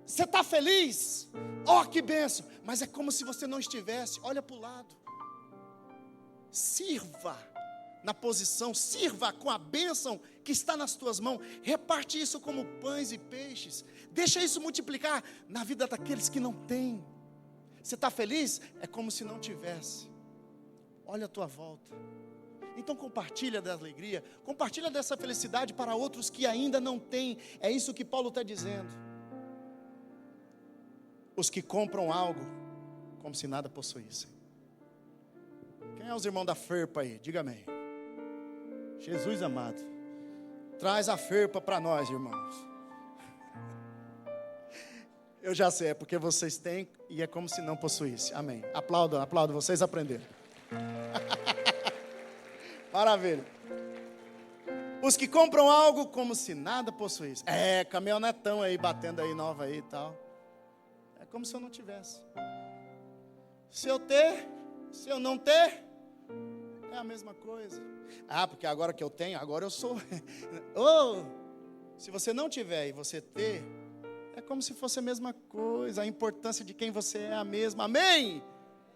Você está feliz? Oh, que bênção! Mas é como se você não estivesse. Olha para o lado. Sirva na posição, sirva com a bênção que está nas tuas mãos. Reparte isso como pães e peixes. Deixa isso multiplicar na vida daqueles que não têm. Você está feliz? É como se não tivesse. Olha a tua volta. Então compartilha da alegria, compartilha dessa felicidade para outros que ainda não têm. É isso que Paulo está dizendo. Os que compram algo como se nada possuíssem. Quem é os irmãos da ferpa aí? Diga amém. Jesus amado, traz a ferpa para nós, irmãos. Eu já sei, é porque vocês têm e é como se não possuísse. Amém. Aplaudam, vocês aprenderam. Maravilha. Os que compram algo como se nada possuísse. É, caminhonetão aí, batendo aí, nova aí e tal. É como se eu não tivesse. Se eu ter, se eu não ter, é a mesma coisa. Ah, porque agora que eu tenho, agora eu sou. Oh, se você não tiver e você ter, é como se fosse a mesma coisa. A importância de quem você é a mesma. Amém?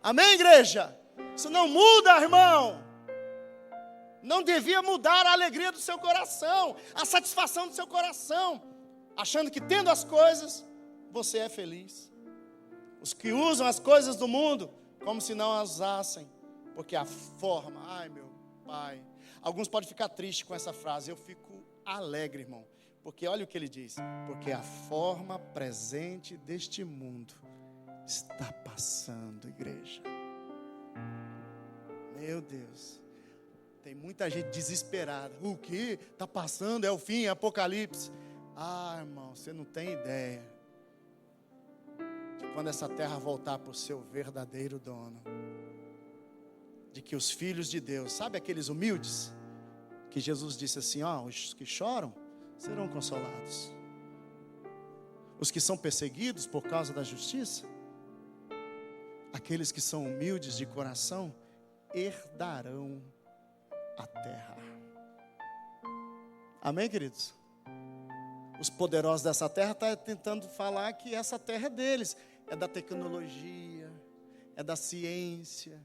Amém, igreja? Isso não muda, irmão. Não devia mudar a alegria do seu coração, a satisfação do seu coração, achando que tendo as coisas, você é feliz. Os que usam as coisas do mundo, como se não as usassem, porque a forma, ai meu pai, alguns podem ficar tristes com essa frase, eu fico alegre, irmão, porque olha o que ele diz, porque a forma presente deste mundo está passando, igreja. Meu Deus. Tem muita gente desesperada. O que? Está passando, é o fim, é apocalipse. Ah, irmão, você não tem ideia de quando essa terra voltar para o seu verdadeiro dono. De que os filhos de Deus, sabe aqueles humildes? Que Jesus disse assim, ó, os que choram serão consolados. Os que são perseguidos por causa da justiça, aqueles que são humildes de coração, herdarão a terra. Amém, queridos? Os poderosos dessa terra estão tentando falar que essa terra é deles. É da tecnologia, é da ciência,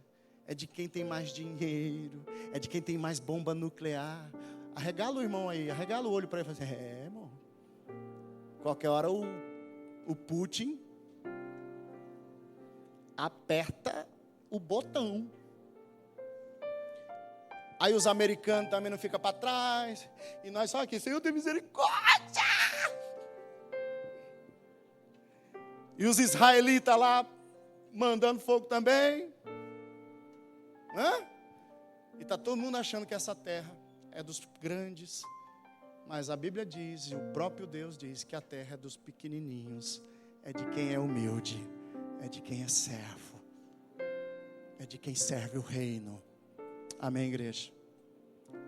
é de quem tem mais dinheiro, é de quem tem mais bomba nuclear. Arregala o irmão aí, arregala o olho para ele e fala assim, irmão, qualquer hora o Putin aperta o botão. Aí os americanos também não ficam para trás. E nós só aqui, Senhor, tem misericórdia. E os israelitas lá, mandando fogo também. E está todo mundo achando que essa terra é dos grandes. Mas a Bíblia diz, e o próprio Deus diz, que a terra é dos pequenininhos. É de quem é humilde. É de quem é servo. É de quem serve o reino. Amém, igreja?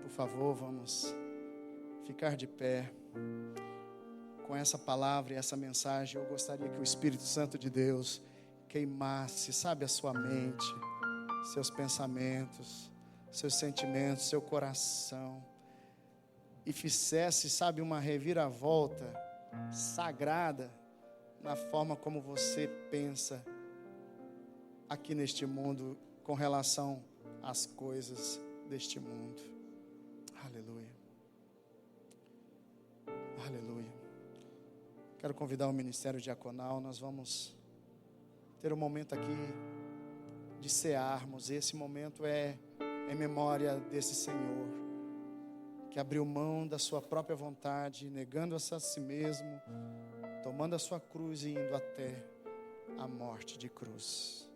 Por favor, vamos ficar de pé. Com essa palavra e essa mensagem, eu gostaria que o Espírito Santo de Deus queimasse, sabe, a sua mente, seus pensamentos, seus sentimentos, seu coração. E fizesse, sabe, uma reviravolta sagrada na forma como você pensa aqui neste mundo com relação às coisas deste mundo. Aleluia. Aleluia. Quero convidar o Ministério Diaconal. Nós vamos ter um momento aqui de cearmos. Esse momento é em memória desse Senhor que abriu mão da sua própria vontade, negando-se a si mesmo, tomando a sua cruz e indo até a morte de cruz.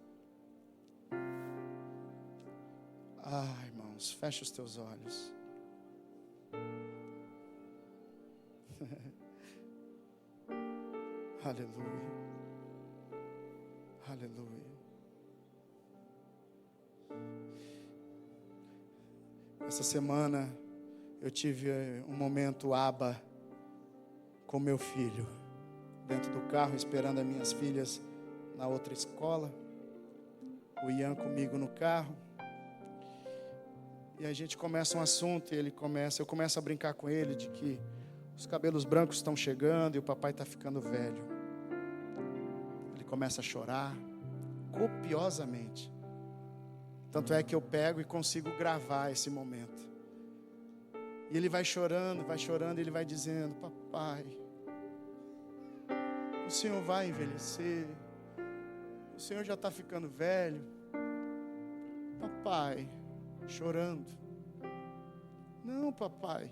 Irmãos, feche os teus olhos. Aleluia. Aleluia. Essa semana eu tive um momento Abba com meu filho, dentro do carro, esperando as minhas filhas na outra escola. O Ian comigo no carro. E a gente começa um assunto e eu começo a brincar com ele de que os cabelos brancos estão chegando e o papai está ficando velho. Ele começa a chorar copiosamente. Tanto é que eu pego e consigo gravar esse momento. E ele vai chorando, e ele vai dizendo: papai, o senhor vai envelhecer, o senhor já está ficando velho. Papai, chorando. Não, papai,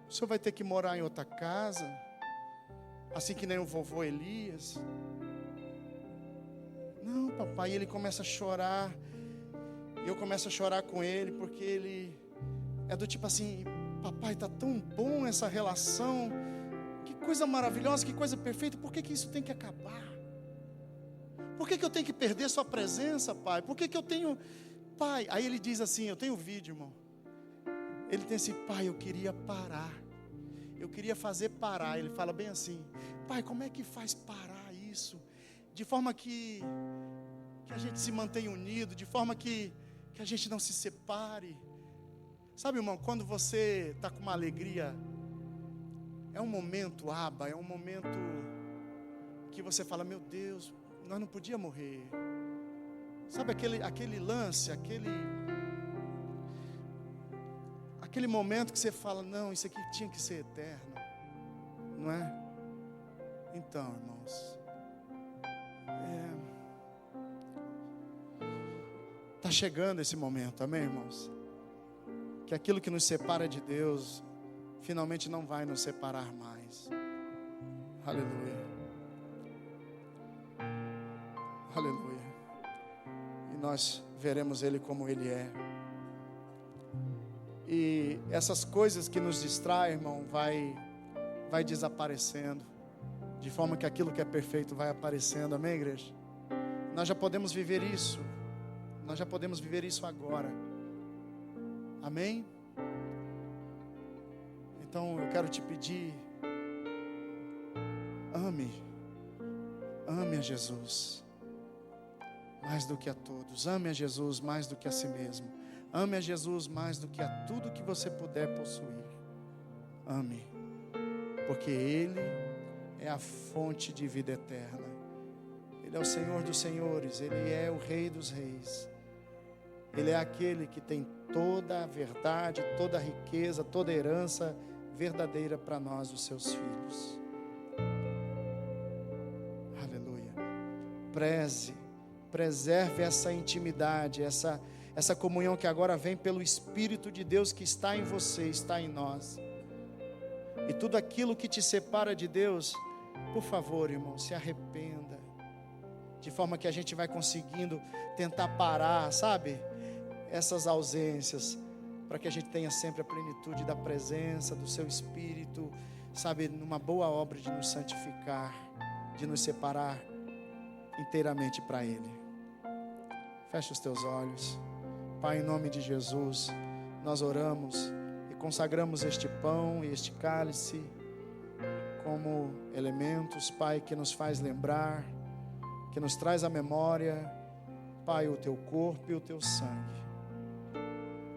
o senhor vai ter que morar em outra casa, assim que nem o vovô Elias. Não, papai. E ele começa a chorar. E eu começo a chorar com ele, porque ele é do tipo assim: papai, está tão bom essa relação, que coisa maravilhosa, que coisa perfeita. Por que isso tem que acabar? Por que eu tenho que perder sua presença, pai? Por que eu tenho... Pai, aí ele diz assim, eu tenho vídeo, irmão. Ele tem assim: pai, eu queria parar. Eu queria fazer parar. Ele fala bem assim: pai, como é que faz parar isso? De forma que a gente se mantenha unido, de forma que a gente não se separe. Sabe, irmão, quando você está com uma alegria, é um momento Abba, é um momento que você fala: meu Deus, nós não podíamos morrer. Sabe aquele lance, aquele momento que você fala: não, isso aqui tinha que ser eterno, não é? Então, irmãos, está chegando esse momento, amém, irmãos? Que aquilo que nos separa de Deus finalmente não vai nos separar mais. Aleluia. Aleluia. E nós veremos Ele como Ele é. E essas coisas que nos distraem, irmão, vai desaparecendo, de forma que aquilo que é perfeito vai aparecendo, amém, igreja? Nós já podemos viver isso. Nós já podemos viver isso agora. Amém? Então eu quero te pedir: ame a Jesus mais do que a todos. Ame a Jesus mais do que a si mesmo. Ame a Jesus mais do que a tudo que você puder possuir. Ame, porque Ele é a fonte de vida eterna. Ele é o Senhor dos senhores, Ele é o Rei dos reis. Ele é aquele que tem toda a verdade, toda a riqueza, toda a herança verdadeira para nós, os seus filhos. Aleluia. Preserve essa intimidade, essa comunhão que agora vem pelo Espírito de Deus que está em você, está em nós. E tudo aquilo que te separa de Deus, por favor, irmão, se arrependa. De forma que a gente vai conseguindo tentar parar, sabe? Essas ausências, para que a gente tenha sempre a plenitude da presença do seu Espírito, sabe, numa boa obra de nos santificar, de nos separar inteiramente para Ele. Fecha os teus olhos. Pai, em nome de Jesus, nós oramos e consagramos este pão e este cálice como elementos, Pai, que nos faz lembrar, que nos traz à memória, Pai, o teu corpo e o teu sangue.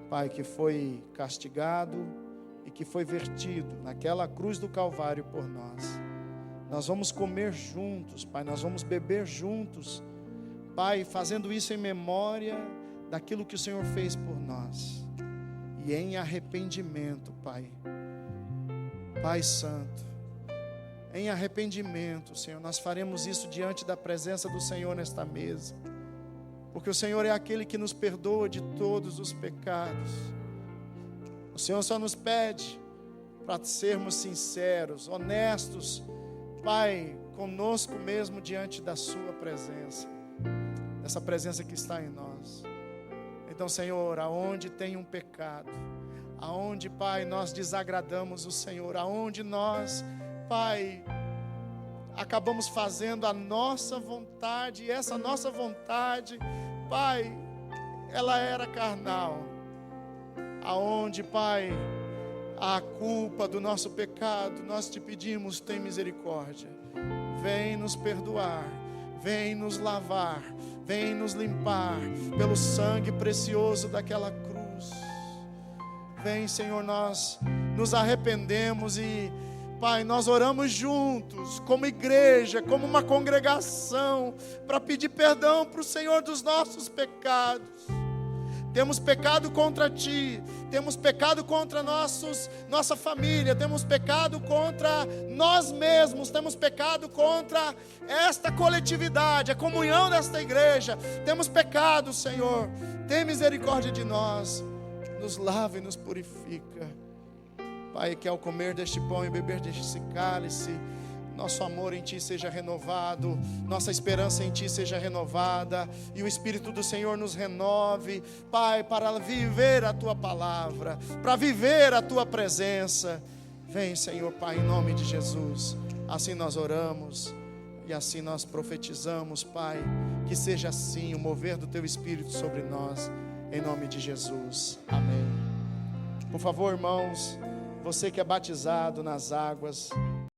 Pai, que foi castigado e que foi vertido naquela cruz do Calvário por nós. Nós vamos comer juntos, Pai, nós vamos beber juntos, Pai, fazendo isso em memória daquilo que o Senhor fez por nós. E em arrependimento, Pai, Pai Santo, em arrependimento, Senhor, nós faremos isso diante da presença do Senhor nesta mesa, porque o Senhor é aquele que nos perdoa de todos os pecados. O Senhor só nos pede para sermos sinceros, honestos, Pai, conosco mesmo diante da sua presença, essa presença que está em nós. Então, Senhor, aonde tem um pecado, aonde, Pai, nós desagradamos o Senhor, aonde nós, Pai, acabamos fazendo a nossa vontade, e essa nossa vontade, Pai, ela era carnal, aonde, Pai, a culpa do nosso pecado, nós te pedimos, tem misericórdia, vem nos perdoar, vem nos lavar, vem nos limpar pelo sangue precioso daquela cruz. Vem, Senhor, nós nos arrependemos e, Pai, nós oramos juntos, como igreja, como uma congregação, para pedir perdão para o Senhor dos nossos pecados. Temos pecado contra Ti, temos pecado contra nossa família, temos pecado contra nós mesmos, temos pecado contra esta coletividade, a comunhão desta igreja. Temos pecado, Senhor, tem misericórdia de nós, nos lava e nos purifica. Pai, que ao comer deste pão e beber deste cálice, nosso amor em Ti seja renovado, nossa esperança em Ti seja renovada, e o Espírito do Senhor nos renove, Pai, para viver a Tua palavra, para viver a Tua presença. Vem, Senhor, Pai, em nome de Jesus. Assim nós oramos e assim nós profetizamos, Pai, que seja assim o mover do Teu Espírito sobre nós, em nome de Jesus. Amém. Por favor, irmãos, você que é batizado nas águas,